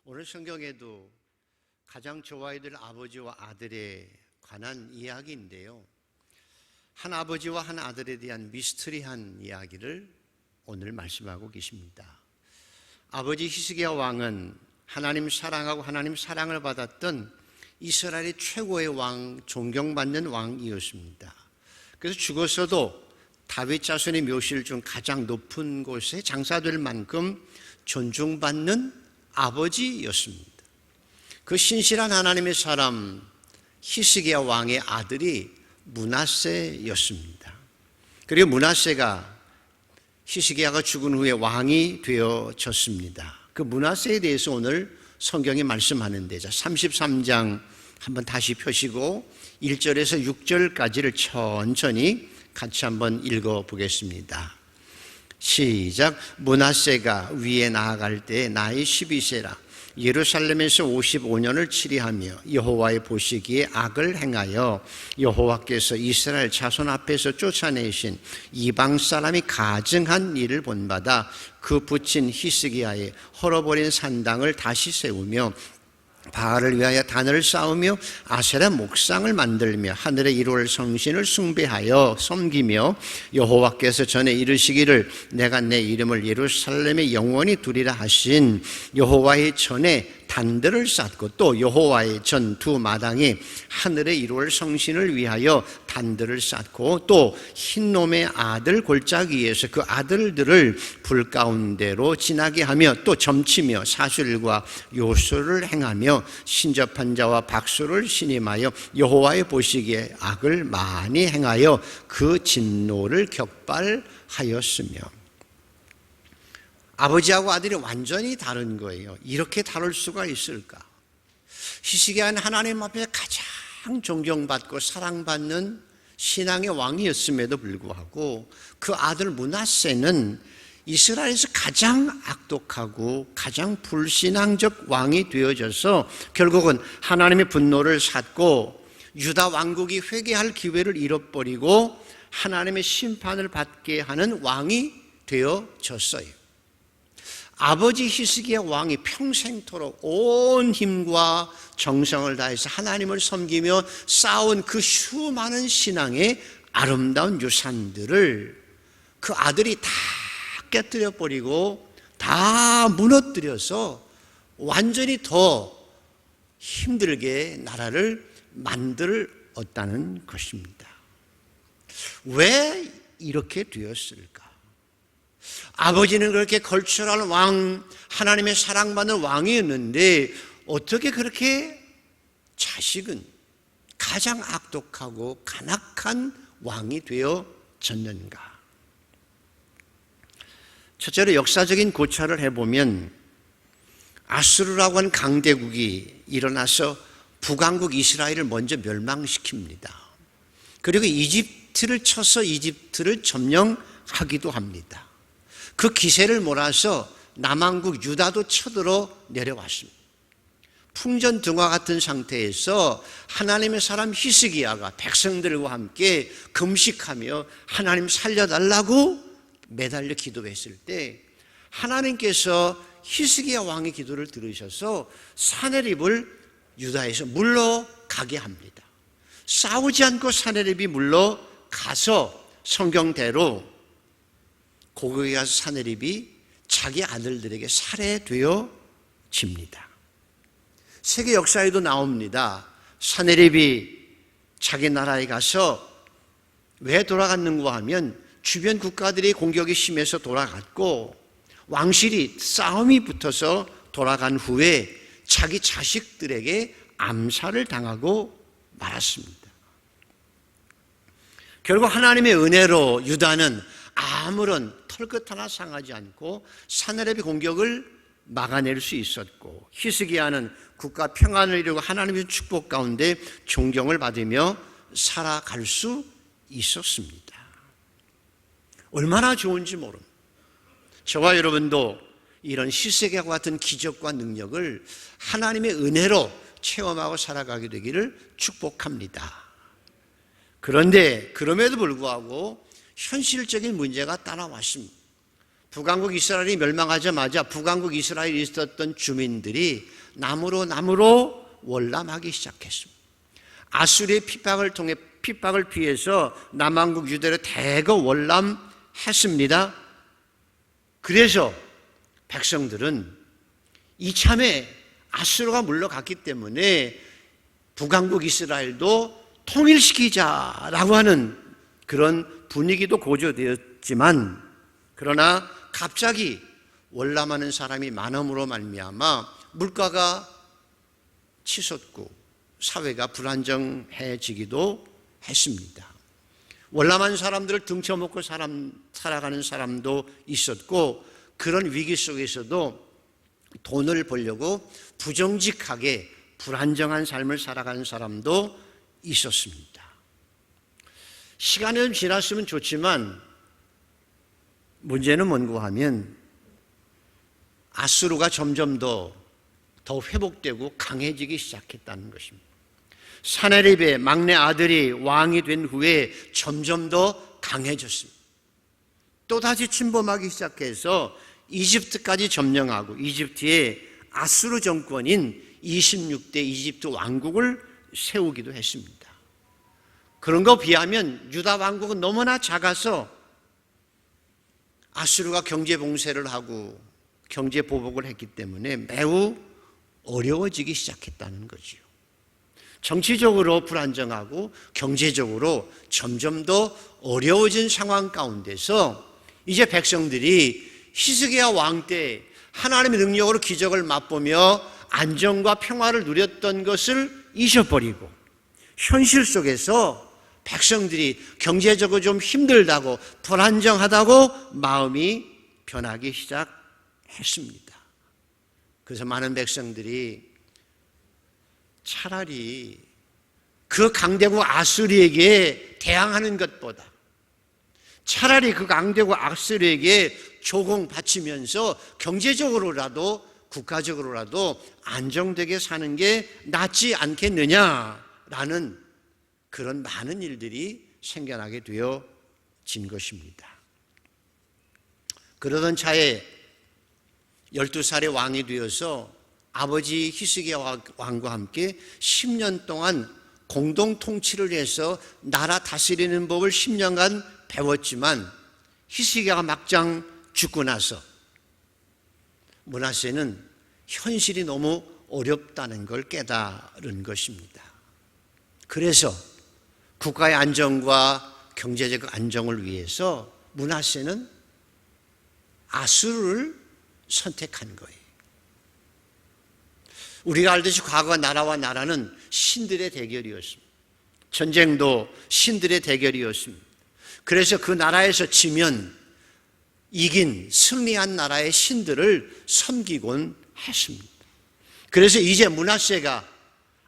오늘 성경에도 가장 좋아해야 될 아버지와 아들에 관한 이야기인데요, 한 아버지와 한 아들에 대한 미스터리한 이야기를 오늘 말씀하고 계십니다. 아버지 히스기야 왕은 하나님 사랑하고 하나님 사랑을 받았던 이스라엘의 최고의 왕, 존경받는 왕이었습니다. 그래서 죽었어도 다윗 자손의 묘실 중 가장 높은 곳에 장사될 만큼 존중받는 아버지였습니다. 그 신실한 하나님의 사람 히스기야 왕의 아들이 므낫세였습니다. 그리고 므낫세가 히스기야가 죽은 후에 왕이 되어졌습니다. 그 므낫세에 대해서 오늘 성경이 말씀하는데, 33장 한번 다시 펴시고 1절에서 6절까지를 천천히 같이 한번 읽어보겠습니다. 시작. 므낫세가 위에 나아갈 때 나이 12세라 예루살렘에서 55년을 치리하며 여호와의 보시기에 악을 행하여 여호와께서 이스라엘 자손 앞에서 쫓아내신 이방 사람이 가증한 일을 본받아 그 붙인 히스기야의 헐어버린 산당을 다시 세우며 바알을 위하여 단을 쌓으며 아세라 목상을 만들며 하늘의 이루를 성신을 숭배하여 섬기며 여호와께서 전에 이르시기를 내가 내 이름을 예루살렘에 영원히 두리라 하신 여호와의 전에 단들을 쌓고, 또 여호와의 전 두 마당에 하늘의 이루를 성신을 위하여 단들을 쌓고, 또 흰놈의 아들 골짜기에서 그 아들들을 불 가운데로 지나게 하며, 또 점치며 사술과 요술을 행하며 신접한 자와 박수를 신임하여 여호와의 보시기에 악을 많이 행하여 그 진노를 격발하였으며. 아버지하고 아들이 완전히 다른 거예요. 이렇게 다를 수가 있을까? 히스기야는 하나님 앞에 가장 존경받고 사랑받는 신앙의 왕이었음에도 불구하고 그 아들 므낫세는 이스라엘에서 가장 악독하고 가장 불신앙적 왕이 되어져서 결국은 하나님의 분노를 샀고 유다 왕국이 회개할 기회를 잃어버리고 하나님의 심판을 받게 하는 왕이 되어졌어요. 아버지 히스기야 왕이 평생토록 온 힘과 정성을 다해서 하나님을 섬기며 쌓은 그 수많은 신앙의 아름다운 유산들을 그 아들이 다 깨뜨려 버리고 다 무너뜨려서 완전히 더 힘들게 나라를 만들었다는 것입니다. 왜 이렇게 되었을까? 아버지는 그렇게 걸출한 왕, 하나님의 사랑받는 왕이었는데 어떻게 그렇게 자식은 가장 악독하고 간악한 왕이 되어졌는가? 첫째로 역사적인 고찰을 해보면 아수르라고 하는 강대국이 일어나서 북왕국 이스라엘을 먼저 멸망시킵니다. 그리고 이집트를 쳐서 이집트를 점령하기도 합니다. 그 기세를 몰아서 남왕국 유다도 쳐들어 내려왔습니다. 풍전등화 같은 상태에서 하나님의 사람 히스기야가 백성들과 함께 금식하며 하나님 살려달라고 매달려 기도했을 때 하나님께서 히스기야 왕의 기도를 들으셔서 사네립을 유다에서 물러가게 합니다. 싸우지 않고 사네립이 물러가서 성경대로 고국에 가서 사네립이 자기 아들들에게 살해되어집니다. 세계 역사에도 나옵니다. 사네립이 자기 나라에 가서 왜 돌아갔는가 하면 주변 국가들의 공격이 심해서 돌아갔고, 왕실이 싸움이 붙어서 돌아간 후에 자기 자식들에게 암살을 당하고 말았습니다. 결국 하나님의 은혜로 유다는 아무런 털끝 하나 상하지 않고 사네립의 공격을 막아낼 수 있었고, 히스기야는 국가 평안을 이루고 하나님의 축복 가운데 존경을 받으며 살아갈 수 있었습니다. 얼마나 좋은지 모릅니다. 저와 여러분도 이런 히스기야와 같은 기적과 능력을 하나님의 은혜로 체험하고 살아가게 되기를 축복합니다. 그런데 그럼에도 불구하고 현실적인 문제가 따라왔습니다. 북왕국 이스라엘이 멸망하자마자 북왕국 이스라엘에 있었던 주민들이 나무로 월남하기 시작했습니다. 아수리의 핍박을 피해서 남왕국 유대로 대거 월남했습니다. 그래서 백성들은 이참에 아수르가 물러갔기 때문에 북왕국 이스라엘도 통일시키자라고 하는 그런 분위기도 고조되었지만, 그러나 갑자기 월남하는 사람이 많음으로 말미암아 물가가 치솟고 사회가 불안정해지기도 했습니다. 월남한 사람들을 등쳐먹고 살아가는 사람도 있었고, 그런 위기 속에서도 돈을 벌려고 부정직하게 불안정한 삶을 살아가는 사람도 있었습니다. 시간이 좀 지났으면 좋지만 문제는 뭔가 하면 아수르가 점점 더 회복되고 강해지기 시작했다는 것입니다. 사네립의 막내 아들이 왕이 된 후에 점점 더 강해졌습니다. 또다시 침범하기 시작해서 이집트까지 점령하고 이집트에 아수르 정권인 26대 이집트 왕국을 세우기도 했습니다. 그런 거 비하면 유다 왕국은 너무나 작아서 아수르가 경제 봉쇄를 하고 경제 보복을 했기 때문에 매우 어려워지기 시작했다는 거지요. 정치적으로 불안정하고 경제적으로 점점 더 어려워진 상황 가운데서 이제 백성들이 히스기야 왕 때 하나님의 능력으로 기적을 맛보며 안정과 평화를 누렸던 것을 잊어버리고 현실 속에서 백성들이 경제적으로 좀 힘들다고 불안정하다고 마음이 변하기 시작했습니다. 그래서 많은 백성들이 차라리 그 강대국 아수리에게 대항하는 것보다 차라리 그 강대국 아수리에게 조공 바치면서 경제적으로라도 국가적으로라도 안정되게 사는 게 낫지 않겠느냐라는 그런 많은 일들이 생겨나게 되어진 것입니다. 그러던 차에 12살의 왕이 되어서 아버지 히스기야 왕과 함께 10년 동안 공동 통치를 해서 나라 다스리는 법을 10년간 배웠지만 히스기야가 막장 죽고 나서 므낫세는 현실이 너무 어렵다는 걸 깨달은 것입니다. 그래서 국가의 안정과 경제적 안정을 위해서 므낫세는 아수르를 선택한 거예요. 우리가 알듯이 과거 나라와 나라는 신들의 대결이었습니다. 전쟁도 신들의 대결이었습니다. 그래서 그 나라에서 지면 이긴 승리한 나라의 신들을 섬기곤 했습니다. 그래서 이제 므낫세가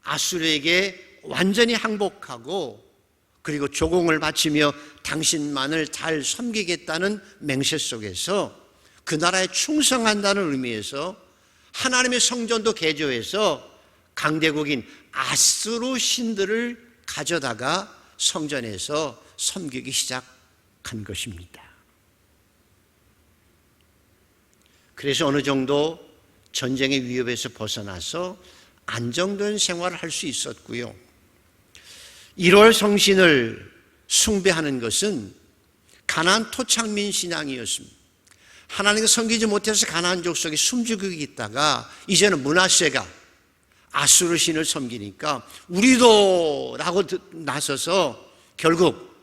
아수르에게 완전히 항복하고 그리고 조공을 바치며 당신만을 잘 섬기겠다는 맹세 속에서 그 나라에 충성한다는 의미에서 하나님의 성전도 개조해서 강대국인 아수르 신들을 가져다가 성전에서 섬기기 시작한 것입니다. 그래서 어느 정도 전쟁의 위협에서 벗어나서 안정된 생활을 할 수 있었고요. 1월 성신을 숭배하는 것은 가나안 토착민 신앙이었습니다. 하나님과 섬기지 못해서 가나안 족속에 숨죽이고 있다가 이제는 므낫세가 아수르 신을 섬기니까 우리도 라고 나서서 결국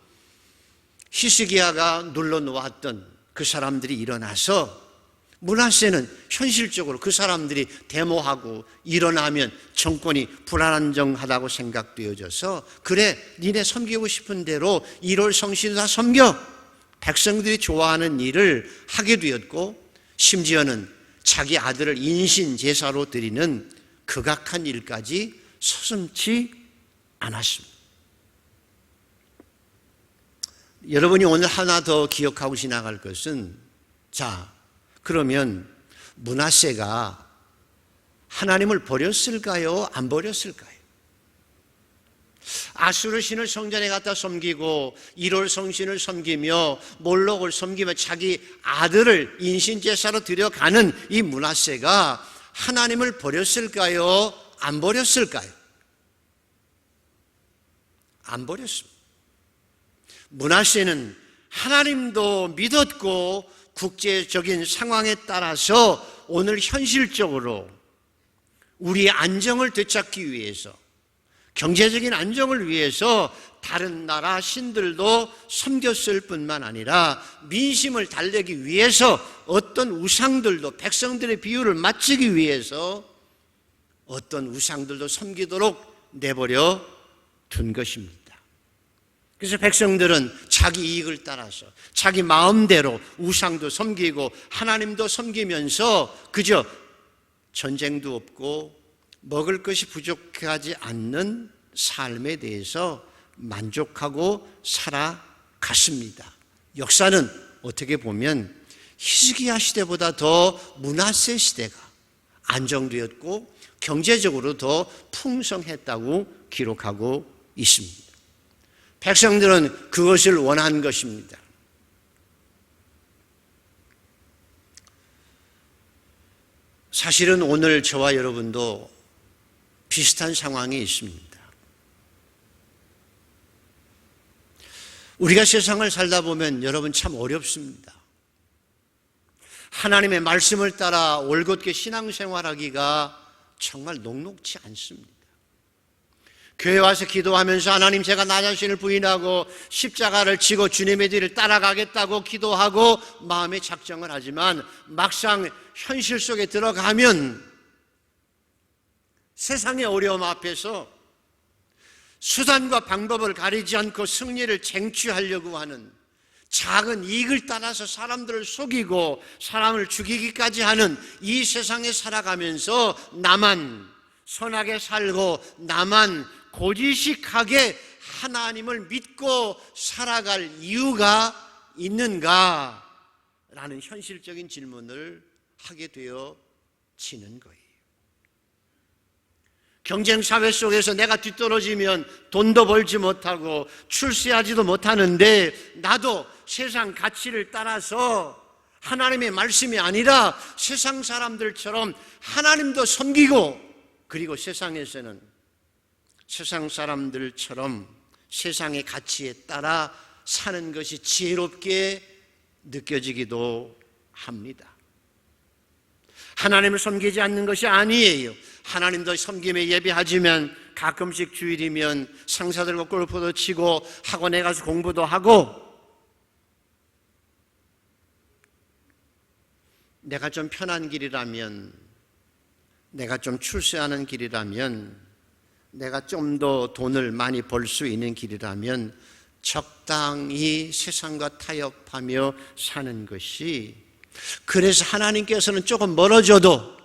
히스기야가 눌러놓았던 그 사람들이 일어나서 므낫세는 현실적으로 그 사람들이 데모하고 일어나면 정권이 불안정하다고 생각되어져서 그래 니네 섬기고 싶은 대로 1월 성신 다 섬겨 백성들이 좋아하는 일을 하게 되었고 심지어는 자기 아들을 인신 제사로 드리는 극악한 일까지 서슴지 않았습니다. 여러분이 오늘 하나 더 기억하고 지나갈 것은 그러면 므낫세가 하나님을 버렸을까요? 안 버렸을까요? 아수르 신을 성전에 갖다 섬기고 일월 성신을 섬기며 몰록을 섬기며 자기 아들을 인신제사로 드려가는 이 므낫세가 하나님을 버렸을까요? 안 버렸을까요? 안 버렸습니다. 므낫세는 하나님도 믿었고 국제적인 상황에 따라서 오늘 현실적으로 우리의 안정을 되찾기 위해서, 경제적인 안정을 위해서 다른 나라 신들도 섬겼을 뿐만 아니라 민심을 달래기 위해서 어떤 우상들도, 백성들의 비유를 맞추기 위해서 어떤 우상들도 섬기도록 내버려 둔 것입니다. 그래서 백성들은 자기 이익을 따라서 자기 마음대로 우상도 섬기고 하나님도 섬기면서 그저 전쟁도 없고 먹을 것이 부족하지 않는 삶에 대해서 만족하고 살아갔습니다. 역사는 어떻게 보면 히스기야 시대보다 더 므낫세 시대가 안정되었고 경제적으로 더 풍성했다고 기록하고 있습니다. 백성들은 그것을 원한 것입니다. 사실은 오늘 저와 여러분도 비슷한 상황이 있습니다. 우리가 세상을 살다 보면 여러분 참 어렵습니다. 하나님의 말씀을 따라 올곧게 신앙생활하기가 정말 녹록지 않습니다. 교회 와서 기도하면서 하나님 제가 나 자신을 부인하고 십자가를 지고 주님의 뒤를 따라가겠다고 기도하고 마음에 작정을 하지만 막상 현실 속에 들어가면 세상의 어려움 앞에서 수단과 방법을 가리지 않고 승리를 쟁취하려고 하는, 작은 이익을 따라서 사람들을 속이고 사람을 죽이기까지 하는 이 세상에 살아가면서 나만 선하게 살고 나만 고지식하게 하나님을 믿고 살아갈 이유가 있는가? 라는 현실적인 질문을 하게 되어지는 거예요. 경쟁사회 속에서 내가 뒤떨어지면 돈도 벌지 못하고 출세하지도 못하는데 나도 세상 가치를 따라서 하나님의 말씀이 아니라 세상 사람들처럼 하나님도 섬기고, 그리고 세상에서는 세상 사람들처럼 세상의 가치에 따라 사는 것이 지혜롭게 느껴지기도 합니다. 하나님을 섬기지 않는 것이 아니에요. 하나님도 섬김에 예배하지만 가끔씩 주일이면 상사들과 골프도 치고 학원에 가서 공부도 하고, 내가 좀 편한 길이라면, 내가 좀 출세하는 길이라면, 내가 좀 더 돈을 많이 벌 수 있는 길이라면 적당히 세상과 타협하며 사는 것이, 그래서 하나님께서는 조금 멀어져도,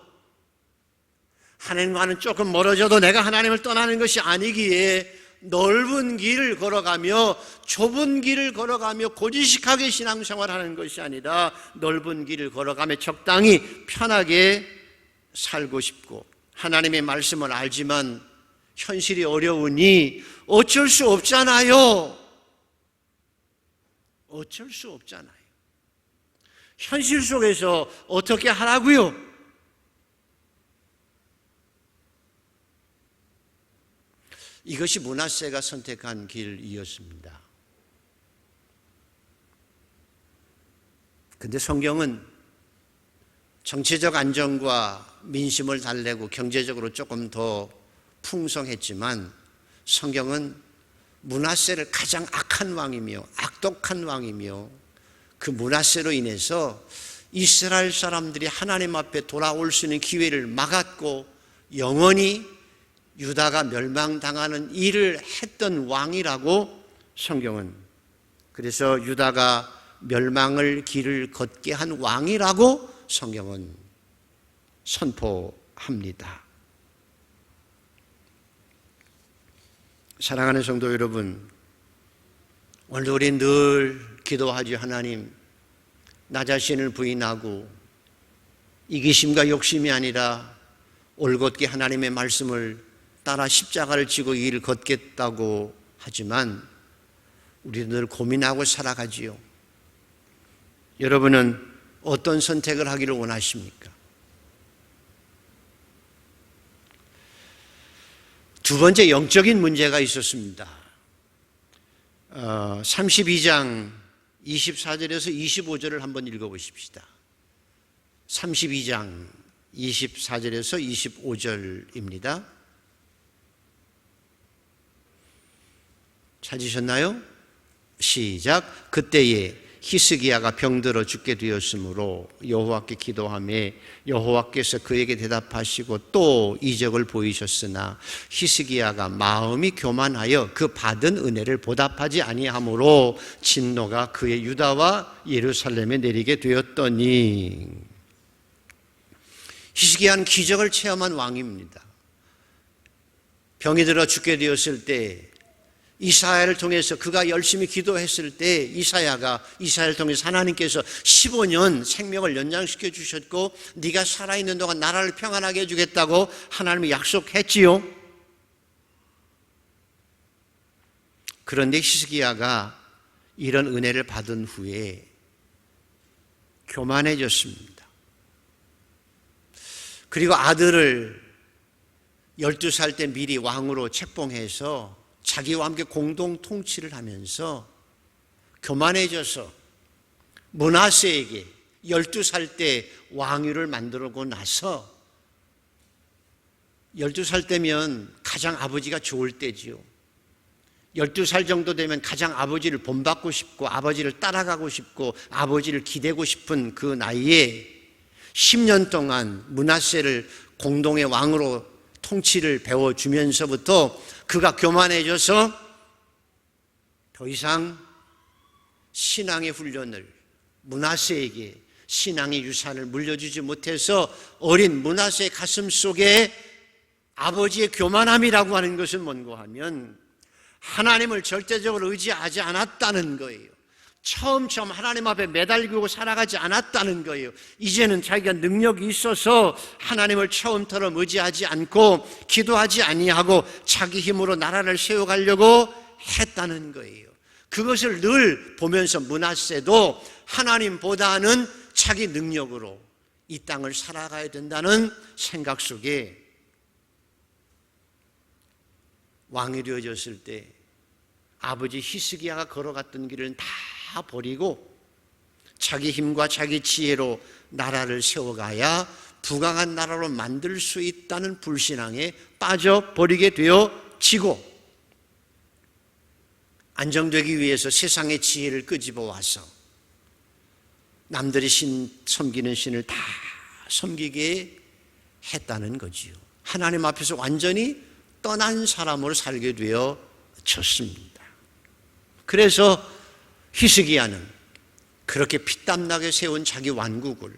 하나님과는 조금 멀어져도 내가 하나님을 떠나는 것이 아니기에 넓은 길을 걸어가며 좁은 길을 걸어가며 고지식하게 신앙생활하는 것이 아니라 넓은 길을 걸어가며 적당히 편하게 살고 싶고, 하나님의 말씀을 알지만 현실이 어려우니 어쩔 수 없잖아요. 어쩔 수 없잖아요. 현실 속에서 어떻게 하라고요? 이것이 므낫세가 선택한 길이었습니다. 그런데 성경은 정치적 안정과 민심을 달래고 경제적으로 조금 더 풍성했지만, 성경은 므낫세를 가장 악한 왕이며 악독한 왕이며 그 므낫세로 인해서 이스라엘 사람들이 하나님 앞에 돌아올 수 있는 기회를 막았고 영원히 유다가 멸망당하는 일을 했던 왕이라고 성경은, 그래서 유다가 멸망을 길을 걷게 한 왕이라고 성경은 선포합니다. 사랑하는 성도 여러분, 오늘 우리 늘 기도하죠. 하나님, 나 자신을 부인하고 이기심과 욕심이 아니라 올곧게 하나님의 말씀을 따라 십자가를 지고 이 길을 걷겠다고 하지만 우리는 늘 고민하고 살아가지요. 여러분은 어떤 선택을 하기를 원하십니까? 두 번째 영적인 문제가 있었습니다. 32장 24절에서 25절을 한번 읽어보십시다. 32장 24절에서 25절입니다. 찾으셨나요? 시작. 그때에 히스기야가 병들어 죽게 되었으므로 여호와께 기도하며 여호와께서 그에게 대답하시고 또 이적을 보이셨으나 히스기야가 마음이 교만하여 그 받은 은혜를 보답하지 아니하므로 진노가 그의 유다와 예루살렘에 내리게 되었더니. 히스기야는 기적을 체험한 왕입니다. 병이 들어 죽게 되었을 때 이사야를 통해서 그가 열심히 기도했을 때 이사야를 통해서 하나님께서 15년 생명을 연장시켜 주셨고 네가 살아있는 동안 나라를 평안하게 해주겠다고 하나님이 약속했지요. 그런데 히스기야가 이런 은혜를 받은 후에 교만해졌습니다. 그리고 아들을 12살 때 미리 왕으로 책봉해서 자기와 함께 공동 통치를 하면서 교만해져서 므낫세에게 12살 때 왕위를 만들고 나서 12살 때면 가장 아버지가 좋을 때지요. 12살 정도 되면 가장 아버지를 본받고 싶고 아버지를 따라가고 싶고 아버지를 기대고 싶은 그 나이에 10년 동안 므낫세를 공동의 왕으로 통치를 배워주면서부터 그가 교만해져서 더 이상 신앙의 훈련을 므낫세에게 신앙의 유산을 물려주지 못해서 어린 므낫세의 가슴 속에 아버지의 교만함이라고 하는 것은 뭔가 하면 하나님을 절대적으로 의지하지 않았다는 거예요. 처음 하나님 앞에 매달리고 살아가지 않았다는 거예요. 이제는 자기가 능력이 있어서 하나님을 처음처럼 의지하지 않고 기도하지 아니하고 자기 힘으로 나라를 세워가려고 했다는 거예요. 그것을 늘 보면서 므낫세도 하나님보다는 자기 능력으로 이 땅을 살아가야 된다는 생각 속에 왕이 되어졌을 때 아버지 히스기야가 걸어갔던 길을 다 버리고 자기 힘과 자기 지혜로 나라를 세워가야 부강한 나라로 만들 수 있다는 불신앙에 빠져버리게 되어지고 안정되기 위해서 세상의 지혜를 끄집어 와서 남들이 섬기는 신을 다 섬기게 했다는 거지요. 하나님 앞에서 완전히 떠난 사람으로 살게 되어졌습니다. 그래서 히스기야는 그렇게 피땀나게 세운 자기 왕국을,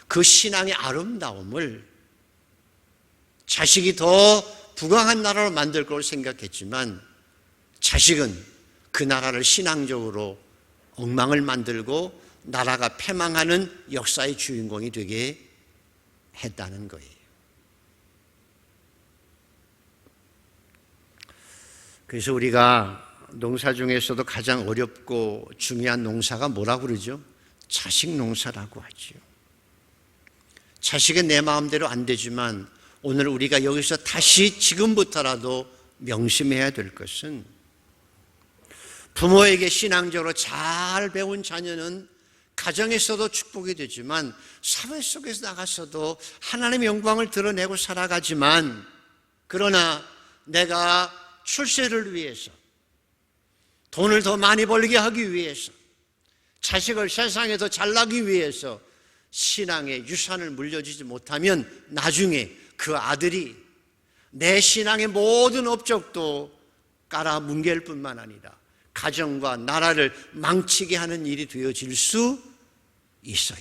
그 신앙의 아름다움을 자식이 더 부강한 나라로 만들 걸 생각했지만 자식은 그 나라를 신앙적으로 엉망을 만들고 나라가 패망하는 역사의 주인공이 되게 했다는 거예요. 그래서 우리가 농사 중에서도 가장 어렵고 중요한 농사가 뭐라고 그러죠? 자식 농사라고 하죠. 자식은 내 마음대로 안 되지만 오늘 우리가 여기서 다시 지금부터라도 명심해야 될 것은 부모에게 신앙적으로 잘 배운 자녀는 가정에서도 축복이 되지만 사회 속에서 나가서도 하나님의 영광을 드러내고 살아가지만 그러나 내가 출세를 위해서 돈을 더 많이 벌게 하기 위해서 자식을 세상에 더 잘나기 위해서 신앙의 유산을 물려주지 못하면 나중에 그 아들이 내 신앙의 모든 업적도 깔아뭉갤 뿐만 아니라 가정과 나라를 망치게 하는 일이 되어질 수 있어요.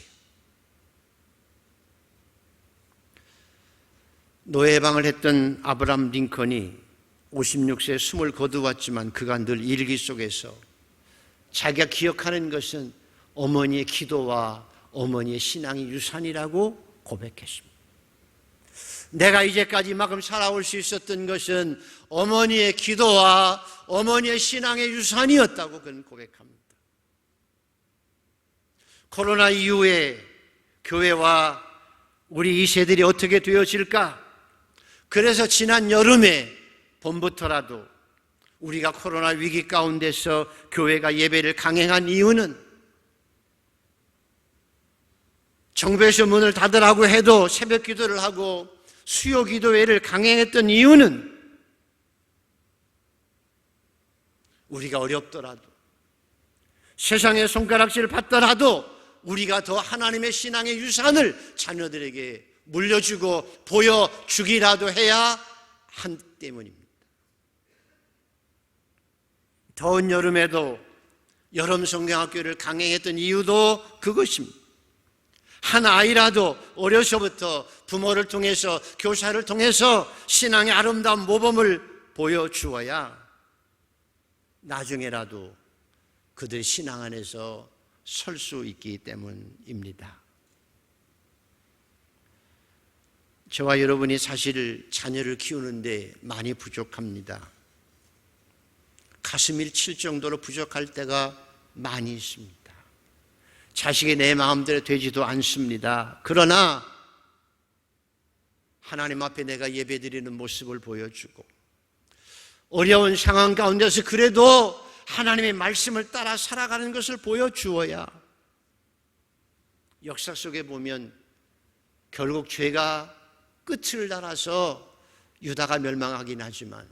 노예방을 했던 아브라함 링컨이 56세에 숨을 거두었지만 그가 늘 일기 속에서 자기가 기억하는 것은 어머니의 기도와 어머니의 신앙의 유산이라고 고백했습니다. 내가 이제까지 이만큼 살아올 수 있었던 것은 어머니의 기도와 어머니의 신앙의 유산이었다고 그는 고백합니다. 코로나 이후에 교회와 우리 2세들이 어떻게 되어질까? 그래서 지난 여름에 봄부터라도 우리가 코로나 위기 가운데서 교회가 예배를 강행한 이유는 정부에서 문을 닫으라고 해도 새벽 기도를 하고 수요 기도회를 강행했던 이유는 우리가 어렵더라도 세상의 손가락질을 받더라도 우리가 더 하나님의 신앙의 유산을 자녀들에게 물려주고 보여주기라도 해야 하기 때문입니다. 더운 여름에도 여름 성경학교를 강행했던 이유도 그것입니다. 한 아이라도 어려서부터 부모를 통해서 교사를 통해서 신앙의 아름다운 모범을 보여주어야 나중에라도 그들의 신앙 안에서 설 수 있기 때문입니다. 저와 여러분이 사실 자녀를 키우는데 많이 부족합니다. 가슴이 칠 정도로 부족할 때가 많이 있습니다. 자식이 내 마음대로 되지도 않습니다. 그러나 하나님 앞에 내가 예배드리는 모습을 보여주고 어려운 상황 가운데서 그래도 하나님의 말씀을 따라 살아가는 것을 보여주어야 역사 속에 보면 결국 죄가 끝을 달아서 유다가 멸망하긴 하지만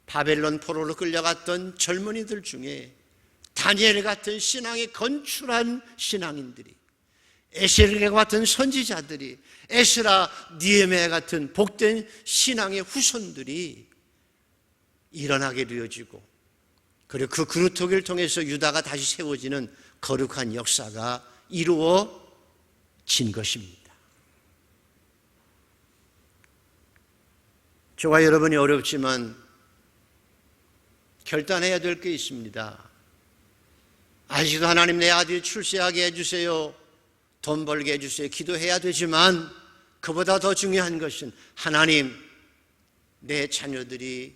바벨론 포로로 끌려갔던 젊은이들 중에 다니엘 같은 신앙에 건출한 신앙인들이, 에스겔 같은 선지자들이, 에스라, 느헤미야 같은 복된 신앙의 후손들이 일어나게 되어지고, 그리고 그 그루터기를 통해서 유다가 다시 세워지는 거룩한 역사가 이루어진 것입니다. 저와 여러분이 어렵지만 결단해야 될 게 있습니다. 아직도 하나님 내 아들이 출세하게 해주세요, 돈 벌게 해주세요 기도해야 되지만 그보다 더 중요한 것은 하나님 내 자녀들이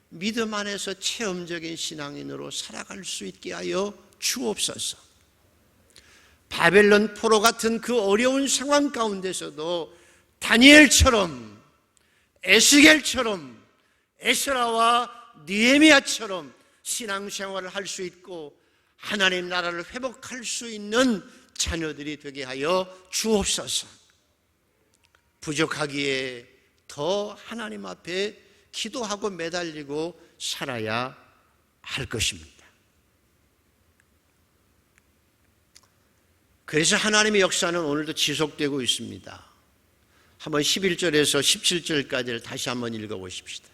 믿음 안에서 체험적인 신앙인으로 살아갈 수 있게 하여 주옵소서. 바벨론 포로 같은 그 어려운 상황 가운데서도 다니엘처럼, 에스겔처럼, 에스라와 느헤미야처럼 신앙생활을 할 수 있고 하나님 나라를 회복할 수 있는 자녀들이 되게 하여 주옵소서. 부족하기에 더 하나님 앞에 기도하고 매달리고 살아야 할 것입니다. 그래서 하나님의 역사는 오늘도 지속되고 있습니다. 한번 11절에서 17절까지를 다시 한번 읽어보십시다.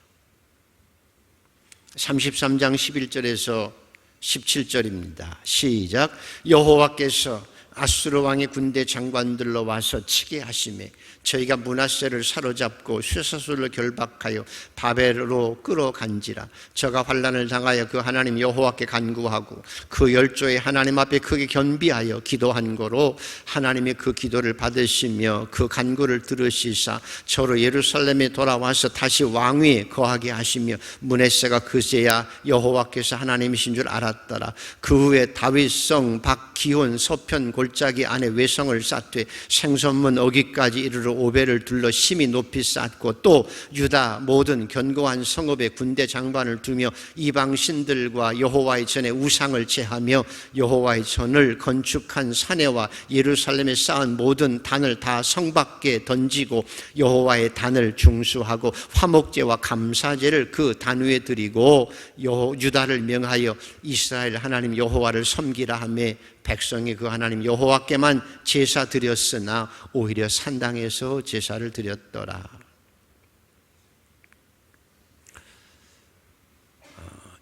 33장 11절에서 17절입니다. 시작. 여호와께서 아수르 왕의 군대 장관들로 와서 치게 하시매 저희가 므낫세를 사로잡고 쇠사슬로 결박하여 바벨로 끌어간지라. 저가 환난을 당하여 그 하나님 여호와께 간구하고 그 열조의 하나님 앞에 크게 견비하여 기도한 거로 하나님이 그 기도를 받으시며 그 간구를 들으시사 저로 예루살렘에 돌아와서 다시 왕위에 거하게 하시며 므낫세가 그제야 여호와께서 하나님이신 줄 알았더라. 그 후에 다윗성 박기온 서편 골짜기 안에 외성을 쌓되 생선문 어기까지 이르러 오벨을 둘러 심히 높이 쌓고 또 유다 모든 견고한 성읍에 군대 장관을 두며 이방 신들과 여호와의 전에 우상을 제하며 여호와의 전을 건축한 사내와 예루살렘에 쌓은 모든 단을 다 성 밖에 던지고 여호와의 단을 중수하고 화목제와 감사제를 그 단 위에 드리고 유다를 명하여 이스라엘 하나님 여호와를 섬기라 하며 백성이 그 하나님 여호와께만 제사 드렸으나 오히려 산당에서 제사를 드렸더라.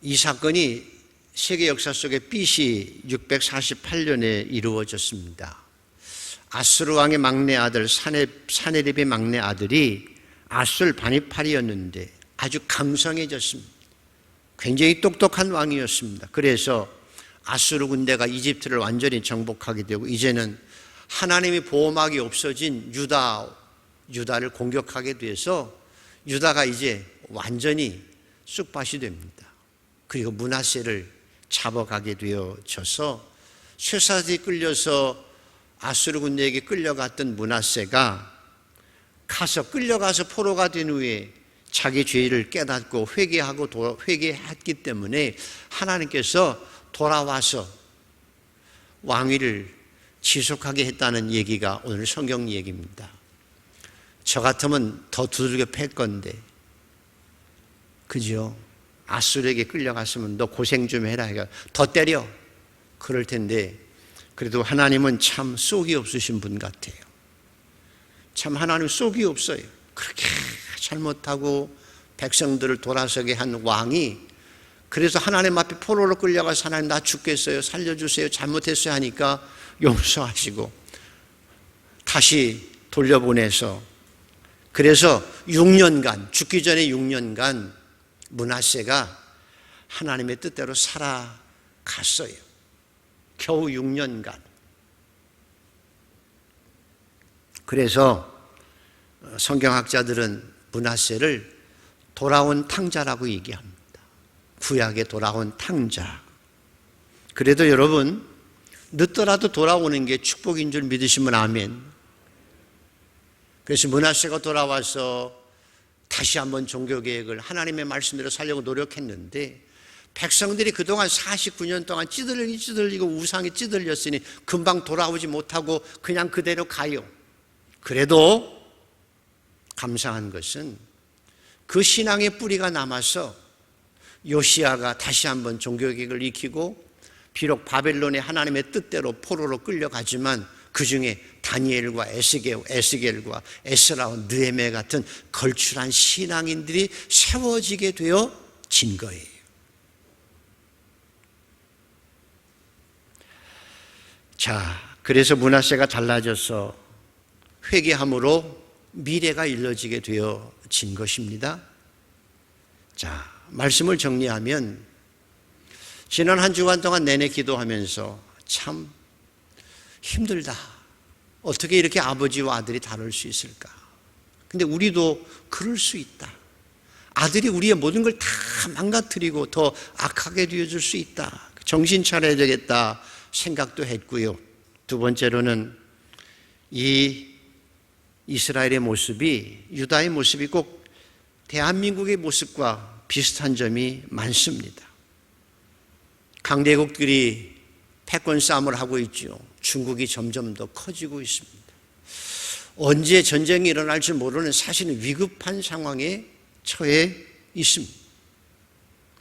이 사건이 세계 역사 속에 BC 648년에 이루어졌습니다. 아수르 왕의 막내 아들 사네립의 막내 아들이 아술 바니팔이었는데 아주 강성해졌습니다. 굉장히 똑똑한 왕이었습니다. 그래서 아수르 군대가 이집트를 완전히 정복하게 되고 이제는 하나님의 보호막이 없어진 유다 유다를 공격하게 돼서 유다가 이제 완전히 쑥밭이 됩니다. 그리고 므낫세를 잡아가게 되어져서 쇠사슬이 끌려서 아수르 군대에게 끌려갔던 므낫세가 끌려가서 포로가 된 후에 자기 죄를 깨닫고 회개했기 때문에 하나님께서 돌아와서 왕위를 지속하게 했다는 얘기가 오늘 성경 얘기입니다. 저 같으면 더 두들겨 팰 건데, 그죠? 아수르에게 끌려갔으면 너 고생 좀 해라. 더 때려. 그럴 텐데, 그래도 하나님은 참 쏙이 없으신 분 같아요. 참 하나님 쏙이 없어요. 그렇게 잘못하고 백성들을 돌아서게 한 왕이, 그래서 하나님 앞에 포로로 끌려가서 하나님 나 죽겠어요, 살려주세요, 잘못했어요 하니까 용서하시고 다시 돌려보내서, 그래서 6년간, 죽기 전에 6년간 므낫세가 하나님의 뜻대로 살아갔어요. 겨우 6년간. 그래서 성경학자들은 므낫세를 돌아온 탕자라고 얘기합니다. 구약에 돌아온 탕자. 그래도 여러분, 늦더라도 돌아오는 게 축복인 줄 믿으시면 아멘. 그래서 므낫세가 돌아와서 다시 한번 종교개혁을 하나님의 말씀대로 살려고 노력했는데, 백성들이 그동안 49년 동안 찌들리고 우상에 찌들렸으니 금방 돌아오지 못하고 그냥 그대로 가요. 그래도 감사한 것은 그 신앙의 뿌리가 남아서 요시야가 다시 한번 종교개혁을 익히고, 비록 바벨론의 하나님의 뜻대로 포로로 끌려가지만 그 중에 다니엘과 에스겔과 에스라와 느헤미야 같은 걸출한 신앙인들이 세워지게 되어진 거예요. 자, 그래서 므낫세가 달라져서 회개함으로 미래가 일러지게 되어진 것입니다. 자, 말씀을 정리하면 지난 한 주간 동안 내내 기도하면서 참 힘들다. 어떻게 이렇게 아버지와 아들이 다를 수 있을까? 근데 우리도 그럴 수 있다. 아들이 우리의 모든 걸 다 망가뜨리고 더 악하게 되어줄 수 있다. 정신 차려야 되겠다 생각도 했고요. 두 번째로는 이 이스라엘의 모습이, 유다의 모습이 꼭 대한민국의 모습과 비슷한 점이 많습니다. 강대국들이 패권 싸움을 하고 있죠. 중국이 점점 더 커지고 있습니다. 언제 전쟁이 일어날지 모르는 사실은 위급한 상황에 처해 있습니다.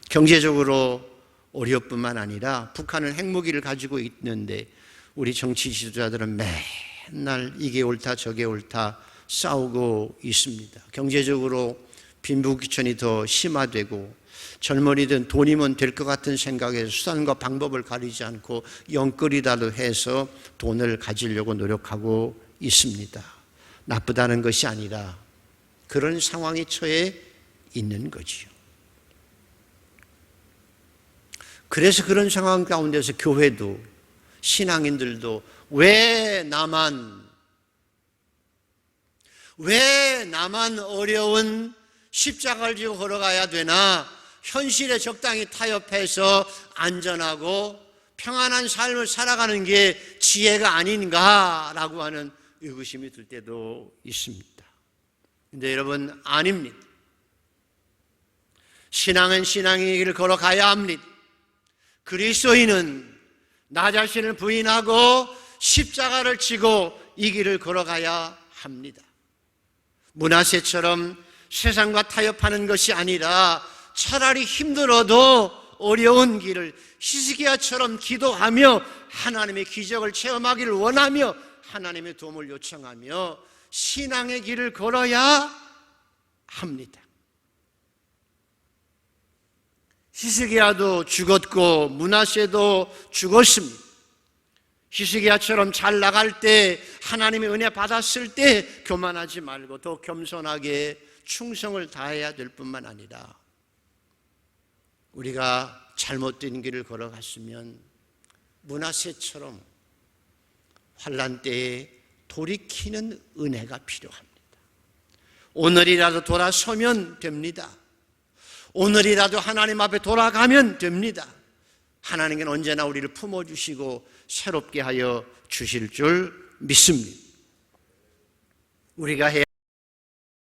경제적으로 어려뿐만 아니라 북한은 핵무기를 가지고 있는데 우리 정치 지도자들은 맨날 이게 옳다 저게 옳다 싸우고 있습니다. 경제적으로 빈부귀천이 더 심화되고 젊은이든 돈이면 될 것 같은 생각에서 수단과 방법을 가리지 않고 영끌이라도 해서 돈을 가지려고 노력하고 있습니다. 나쁘다는 것이 아니라 그런 상황에 처해 있는 거지요. 그래서 그런 상황 가운데서 교회도 신앙인들도 왜 나만 어려운 십자가를 지고 걸어가야 되나? 현실에 적당히 타협해서 안전하고 평안한 삶을 살아가는 게 지혜가 아닌가라고 하는 의구심이 들 때도 있습니다. 근데 여러분, 아닙니다. 신앙은 신앙의 길을 걸어가야 합니다. 그리스도인은 나 자신을 부인하고 십자가를 지고 이 길을 걸어가야 합니다. 므낫세처럼 세상과 타협하는 것이 아니라 차라리 힘들어도 어려운 길을 히스기야처럼 기도하며 하나님의 기적을 체험하기를 원하며 하나님의 도움을 요청하며 신앙의 길을 걸어야 합니다. 히스기야도 죽었고 므낫세도 죽었습니다. 히스기야처럼 잘 나갈 때, 하나님의 은혜 받았을 때 교만하지 말고 더 겸손하게 충성을 다해야 될 뿐만 아니라 우리가 잘못된 길을 걸어갔으면 므낫세처럼 환난 때에 돌이키는 은혜가 필요합니다. 오늘이라도 돌아서면 됩니다. 오늘이라도 하나님 앞에 돌아가면 됩니다. 하나님은 언제나 우리를 품어주시고 새롭게 하여 주실 줄 믿습니다. 우리가 해야